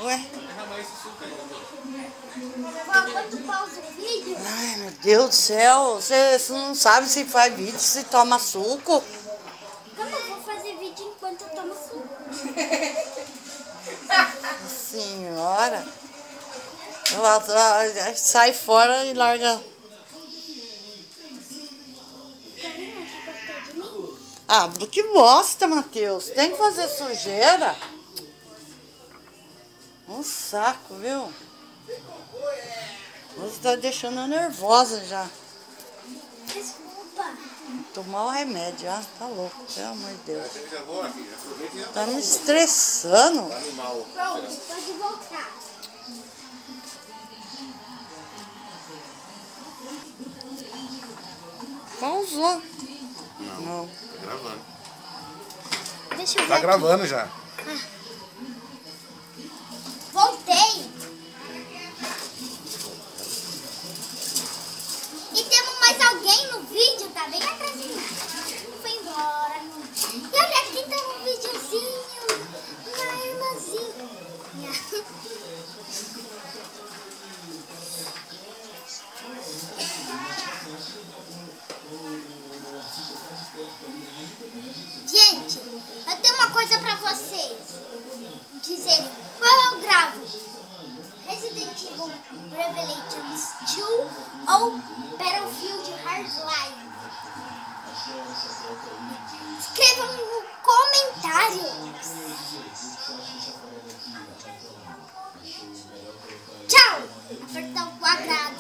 Ué? Quando pausa o vídeo... Ai, meu Deus do céu. Você não sabe se faz vídeo, se toma suco. Como eu vou fazer vídeo enquanto eu tomo suco? Senhora. Ela sai fora e larga. Carinha, você gostou de mim? Ah, que bosta, Matheus. Tem que fazer sujeira. Um saco, viu? Você tá deixando eu nervosa já. Desculpa. Tomar o remédio, ah, tá louco, pelo amor de Deus. Tá me estressando. Pronto, pode voltar. Pausou. Não. Tá gravando. Deixa eu ver Tá aqui. gravando já. Voltei. E temos mais alguém no vídeo, tá bem atrás de mim. Foi embora. E olha aqui, tem um videozinho. Minha irmãzinha. Gente, eu tenho uma coisa pra vocês dizerem. Qual eu gravo? Resident Evil Revelations 2 ou Battlefield Hardline? Escrevam no comentário. Tchau! Apertar o quadrado.